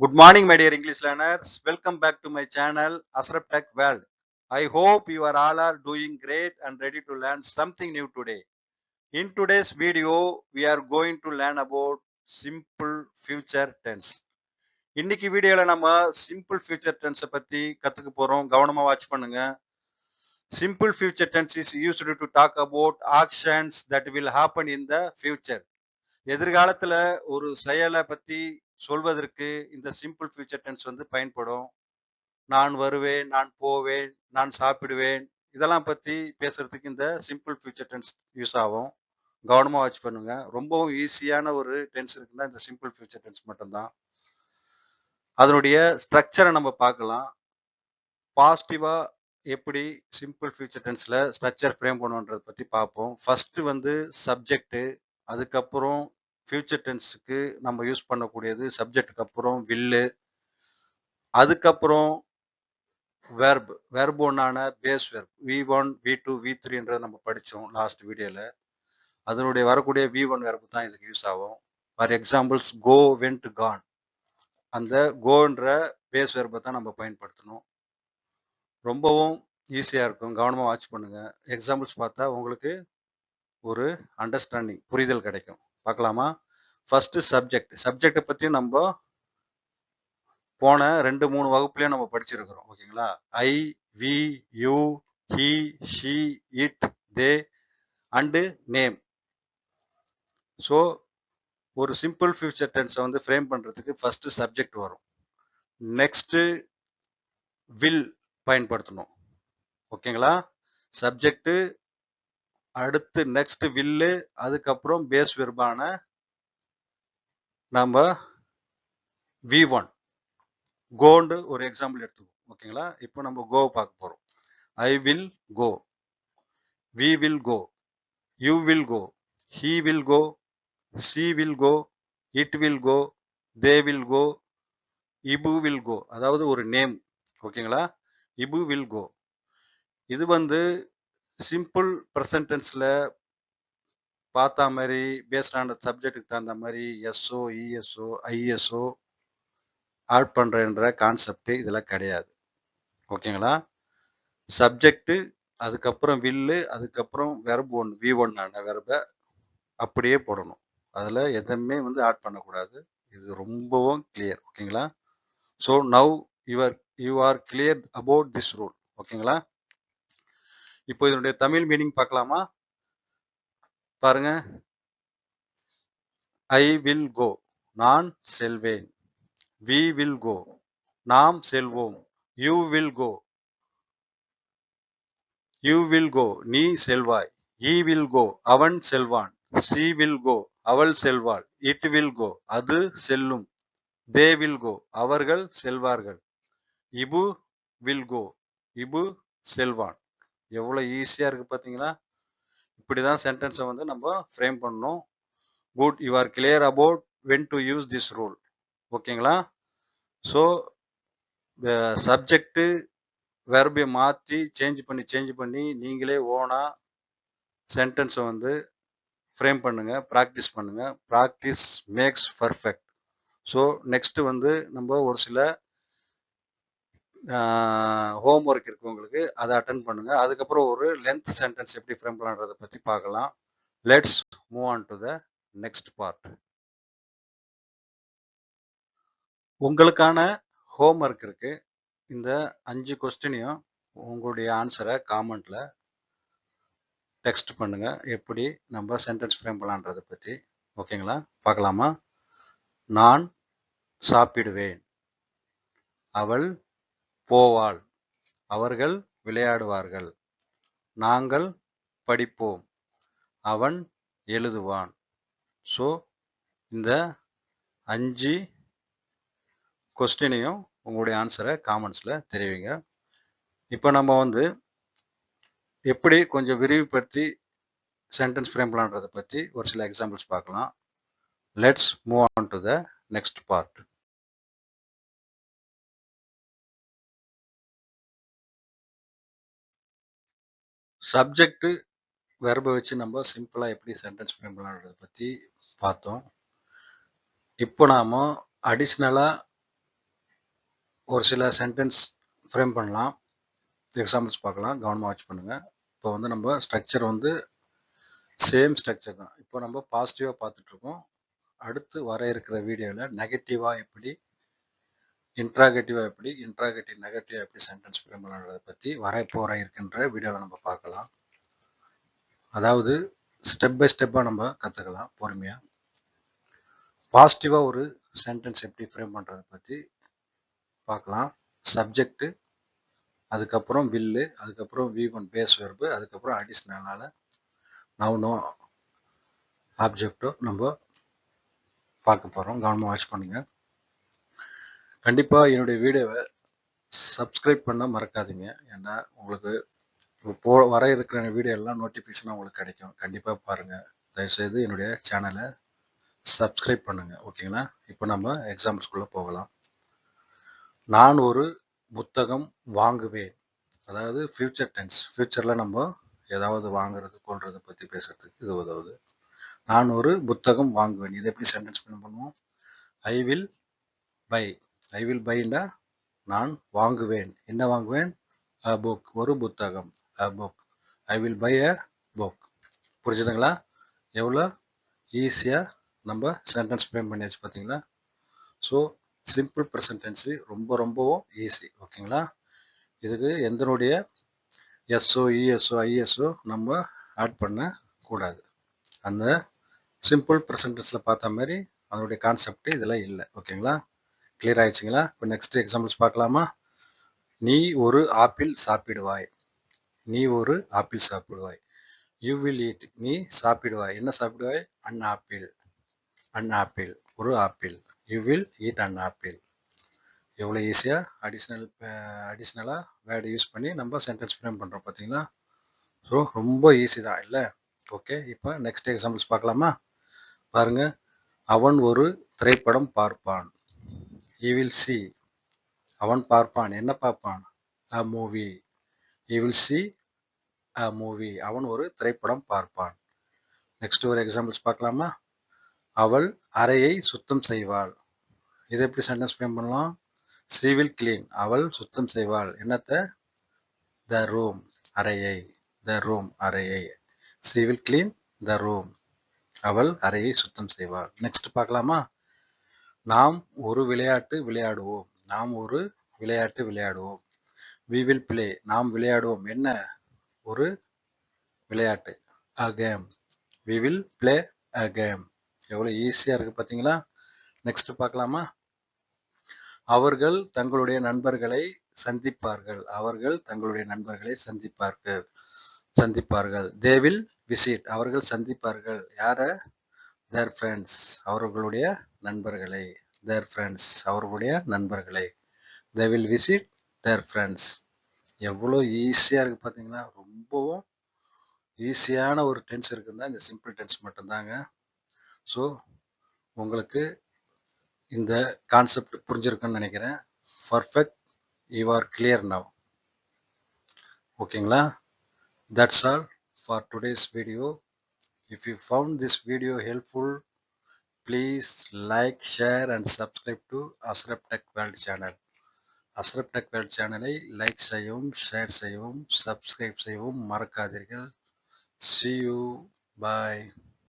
Good morning, my dear English learners. Welcome back to my channel, Asraf Tech World. I hope you are all are doing great and ready to learn something new today. In today's video, we are going to learn about simple future tense. இன்னைக்கு வீடியோல நம்ம simple future tense பத்தி கத்துக்க போறோம். கவனமா watch பண்ணுங்க. Simple future tense is used to talk about actions that will happen in the future. எதிர்காலத்துல ஒரு செயலை பத்தி சொல்வதற்கு இந்த சிம்பிள் ஃபியூச்சர் டென்ஸ் வந்து பயன்படும். நான் வருவேன், நான் போவேன், நான் சாப்பிடுவேன், இதெல்லாம் பத்தி பேசுறதுக்கு இந்த சிம்பிள் ஃபியூச்சர் டென்ஸ் யூஸ் ஆகும். கவனமா வாட்ச் பண்ணுங்க. ரொம்பவும் ஈஸியான ஒரு டென்ஸ் இருக்குன்னா இந்த சிம்பிள் ஃபியூச்சர் டென்ஸ் மட்டும்தான். அதனுடைய ஸ்ட்ரக்சரை நம்ம பார்க்கலாம். பாசிட்டிவா எப்படி சிம்பிள் ஃபியூச்சர் டென்ஸ்ல ஸ்ட்ரக்சர் ஃப்ரேம் பண்ணுன்றதை பத்தி பார்ப்போம். ஃபர்ஸ்ட் வந்து சப்ஜெக்ட், அதுக்கப்புறம் ஃபியூச்சர் டென்ஸுக்கு நம்ம யூஸ் பண்ணக்கூடியது சப்ஜெக்டுக்கு அப்புறம் வில்லு, அதுக்கப்புறம் வெர்ப். வெர்ப் ஒன்னான base verb V1 V2 V3 நம்ம படித்தோம் லாஸ்ட் வீடியோல. அதனுடைய வரக்கூடிய V1 வெர்ப் தான் இதுக்கு யூஸ் ஆகும். For examples go, went, gone. அந்த கோன்ற பேஸ் வெர்பை தான் நம்ம பயன்படுத்தணும். ரொம்பவும் ஈஸியாக இருக்கும். கவனமாக வாட்ச் பண்ணுங்க. எக்ஸாம்பிள்ஸ் பார்த்தா உங்களுக்கு ஒரு அண்டர்ஸ்டாண்டிங், புரிதல் கிடைக்கும். பார்க்கலாமா? First subject. சப்ஜெக்டை பற்றி நம்ம போன 2-3 வகுப்புலயும் நம்ம படிச்சிருக்கிறோம். ஓகேங்களா? I, we, you, he, she, it, they and name. So ஒரு சிம்பிள் ஃபியூச்சர் டென்ஸை வந்து ஃப்ரேம் பண்ணுறதுக்கு ஃபர்ஸ்ட் சப்ஜெக்ட் வரும். நெக்ஸ்ட் வில் பயன்படுத்தணும். ஓகேங்களா? சப்ஜெக்ட், அடுத்து நெக்ஸ்ட் வில்லு, அதுக்கப்புறம் பேஸ் வெர்பான நம்ம V1 கோண்டு ஒரு எக்ஸாம்பிள் எடுத்துக்கோம். ஓகேங்களா? இப்போ நம்ம கோ பார்க்க போறோம். I will go, we will go, you will go, he will go, she will go, it will go, they will go, இபு வில் கோ. அதாவது ஒரு நேம். ஓகேங்களா? இபு வில் கோ. இது வந்து சிம்பிள் ப்ரெசன்ட் டென்ஸ்ல பார்த்தா மாதிரி பேஸ்ட் ஆன் சப்ஜெக்டுக்கு தகுந்த மாதிரி எஸ்ஓ, இஎஸ்ஓ, ஐஎஸ்ஓ ஆட் பண்றன்ற கான்செப்ட் இதுல கிடையாது. ஓகேங்களா? சப்ஜெக்ட், அதுக்கப்புறம் வில்லு, அதுக்கப்புறம் வெர்ப் ஒன் V1 ஆன வெர்பை அப்படியே போடணும். அதில் எதுவுமே வந்து ஆட் பண்ணக்கூடாது. இது ரொம்பவும் கிளியர். ஓகேங்களா? So now you are clear about this rule. ஓகேங்களா? இப்போ இதனுடைய தமிழ் மீனிங் பார்க்கலாமா? பாருங்க. ஐ வில் கோ, நான் செல்வேன். வி வில் கோ, நாம் செல்வோம். You will go, you will go, நீ செல்வாய். ஈ வில் கோ, அவன் செல்வான். சி வில் கோ, அவள் செல்வாள். இட் வில் கோ, அது செல்லும். தே வில் கோ, அவர்கள் செல்வார்கள். இபு வில் கோ, இபு செல்வான். எவ்வளோ ஈஸியாக இருக்குது பார்த்தீங்களா? இப்படி தான் சென்டென்ஸை வந்து நம்ம ஃப்ரேம் பண்ணணும். Good, you are clear about when to use this rule. ஓகேங்களா? ஸோ சப்ஜெக்டு வெர்பை மாற்றி சேஞ்ச் பண்ணி நீங்களே ஓனாக சென்டென்ஸை வந்து ஃப்ரேம் பண்ணுங்க, ப்ராக்டிஸ் பண்ணுங்க. Practice makes perfect. So next வந்து நம்ம ஒரு சில ஹோம் ஒர்க் இருக்கு உங்களுக்கு, அதை அட்டன் பண்ணுங்க. அதுக்கப்புறம் ஒரு லென்த் சென்டென்ஸ் எப்படி ஃப்ரேம் பண்ணுறதை பற்றி பார்க்கலாம். Let's move on to the next part. உங்களுக்கான ஹோம் ஒர்க் இருக்கு. இந்த 5 கொஸ்டினையும் உங்களுடைய ஆன்சரை காமெண்ட்ல டெக்ஸ்ட் பண்ணுங்க, எப்படி நம்ம சென்டென்ஸ் ஃப்ரேம் பண்ணலான்றதை பற்றி. ஓகேங்களா? பார்க்கலாமா? நான் சாப்பிடுவேன். அவள் போவாள். அவர்கள் விளையாடுவார்கள். நாங்கள் படிப்போம். அவன் எழுதுவான். ஸோ இந்த 5 கொஸ்டினையும் உங்களுடைய ஆன்சரை காமெண்ட்ஸில் தெரிவிங்க. இப்போ நம்ம வந்து எப்படி கொஞ்சம் விரிவுபடுத்தி சென்டென்ஸ் ஃப்ரேம் பண்ணலான்றதை பற்றி ஒரு சில எக்ஸாம்பிள்ஸ் பார்க்கலாம். Let's move on to the next part. Subject வெர்பை வச்சு நம்ம சிம்பிளாக எப்படி சென்டென்ஸ் ஃப்ரேம் பண்ணலான்றதை பற்றி பார்த்தோம். இப்போ நாம் அடிஷ்னலாக ஒரு சில சென்டென்ஸ் ஃப்ரேம் பண்ணலாம். எக்ஸாம்பிள்ஸ் பார்க்கலாம். கவனமாக வாட்ச் பண்ணுங்கள். இப்போ வந்து நம்ம ஸ்ட்ரக்சர் வந்து சேம் ஸ்ட்ரக்சர் தான். இப்போ நம்ம பாசிட்டிவாக பார்த்துட்ருக்கோம். அடுத்து வர இருக்கிற வீடியோவில் நெகட்டிவாக எப்படி, இன்ட்ராகேட்டிவாக எப்படி, இன்ட்ராகேட்டிவ் நெகட்டிவாக எப்படி சென்டென்ஸ் ஃப்ரேம் பண்ணுறதை பற்றி வரப்போகிற இருக்கின்ற வீடியோவில் நம்ம பார்க்கலாம். அதாவது ஸ்டெப் பை ஸ்டெப்பாக நம்ம கற்றுக்கலாம் பொறுமையாக. பாசிட்டிவாக ஒரு சென்டென்ஸ் எப்படி ஃப்ரேம் பண்ணுறதை பற்றி பார்க்கலாம். சப்ஜெக்ட்டு, அதுக்கப்புறம் வில்லு, அதுக்கப்புறம் V1 பேஸ் வெர்பு, அதுக்கப்புறம் அடிஷ்னலால் நவுனோ ஆப்ஜெக்டோ நம்ம பார்க்க போகிறோம். கவனமாக வாட்ச் பண்ணுங்கள். கண்டிப்பாக என்னுடைய வீடியோவை சப்ஸ்கிரைப் பண்ண மறக்காதீங்க. ஏன்னா உங்களுக்கு இப்போ வர இருக்கிற வீடியோ எல்லாம் நோட்டிஃபிகேஷனாக உங்களுக்கு கிடைக்கும். கண்டிப்பாக பாருங்கள். தயவுசெய்து என்னுடைய சேனலை சப்ஸ்கிரைப் பண்ணுங்கள். ஓகேங்களா? இப்போ நம்ம எக்ஸாம்பிள்ஸ்குள்ளே போகலாம். நான் ஒரு புத்தகம் வாங்குவேன். அதாவது ஃபியூச்சர் டென்ஸ். ஃபியூச்சரில் நம்ம ஏதாவது வாங்குறது கொள்றதை பற்றி பேசுறதுக்கு இது உதவுது. நான் ஒரு புத்தகம் வாங்குவேன். இதை எப்படி சென்டென்ஸ் பண்ணுவோம்? I will buy. I will பைண்டா நான் வாங்குவேன். என்ன வாங்குவேன்? A book. ஒரு புத்தகம். A book. I will buy a book. புரிஞ்சுதுங்களா? எவ்வளோ ஈஸியாக நம்ம சென்டென்ஸ் ஃப்ரேம் பண்ணியாச்சு பார்த்தீங்களா? ஸோ சிம்பிள் ப்ரெசன்ட் டென்ஸு ரொம்பவும் ஈஸி. ஓகேங்களா? இதுக்கு எந்தனுடைய எஸ்ஓ, இஎஸ்ஓ, ஐஎஸ்ஓ நம்ம ஆட் பண்ணக்கூடாது. அந்த சிம்பிள் ப்ரெசன்ட் டென்ஸில் பார்த்த மாதிரி அதனுடைய கான்செப்ட் இதில் இல்லை. ஓகேங்களா? கிளியர் ஆயிடுச்சுங்களா? இப்போ நெக்ஸ்ட் எக்ஸாம்பிள்ஸ் பார்க்கலாமா? நீ ஒரு ஆப்பிள் சாப்பிடுவாய். நீ ஒரு ஆப்பிள் சாப்பிடுவாய். You will eat. நீ சாப்பிடுவாய். என்ன சாப்பிடுவாய்? An apple. An apple. ஒரு apple. You will eat an apple. எவ்வளோ ஈஸியாக அடிஷ்னலாக வேர்டு யூஸ் பண்ணி நம்ம சென்டென்ஸ் ஃப்ரேம் பண்ணுறோம் பார்த்தீங்களா? ஸோ ரொம்ப ஈஸி தான் இல்லை? ஓகே, இப்போ நெக்ஸ்ட் எக்ஸாம்பிள்ஸ் பார்க்கலாமா? பாருங்க. அவன் ஒரு திரைப்படம் பார்ப்பான். he will see. அவன் பார்ப்பான். என்ன பார்ப்பான்? a movie. he will see a movie. அவன் ஒரு திரைப்படம் பார்ப்பான். நெக்ஸ்ட் ஒரு எக்ஸாம்பிள்ஸ் பார்க்கலாமா? அவள் அறையை சுத்தம் செய்வாள். இதை எப்படி சென்டென்ஸ் ஃப்ரேம் பண்ணலாம்? she will clean. அவள் சுத்தம் செய்வாள். என்னத்தை? the room. அறையை. the room. அறையை. she will clean the room. அவள் அறையை சுத்தம் செய்வாள். நெக்ஸ்ட் பார்க்கலாமா? நாம் ஒரு விளையாட்டு விளையாடுவோம். நாம் ஒரு விளையாட்டு விளையாடுவோம். we will play. நாம் விளையாடுவோம். என்ன? ஒரு விளையாட்டு. a game. we will play a game. எவ்வளோ ஈஸியாக இருக்குது பார்த்தீங்களா? நெக்ஸ்ட் பார்க்கலாமா? அவர்கள் தங்களுடைய நண்பர்களை சந்திப்பார்கள். அவர்கள் தங்களுடைய நண்பர்களை சந்திப்பார்கள். they will visit. அவர்கள் சந்திப்பார்கள். யாரை? their friends. அவர்களுடைய நண்பர்களை. their friends. அவர்களுடைய நண்பர்களை. they will visit their friends. எவ்வளோ ஈஸியாக இருக்குது பார்த்தீங்களா? ரொம்பவும் ஈஸியான ஒரு டென்ஸ் இருக்குன்னா இந்த சிம்பிள் டென்ஸ் மட்டும்தாங்க. ஸோ உங்களுக்கு இந்த கான்செப்ட் புரிஞ்சிருக்குன்னு நினைக்கிறேன். Perfect. You are clear now. ஓகேங்களா? That's all for today's video. If you found this video helpful, please like, share and subscribe to Ashraf tech world channel. Ashraf tech world சேனலை like செய்யவும், share செய்யவும், subscribe செய்யவும் மறக்காதீர்கள். See you. Bye.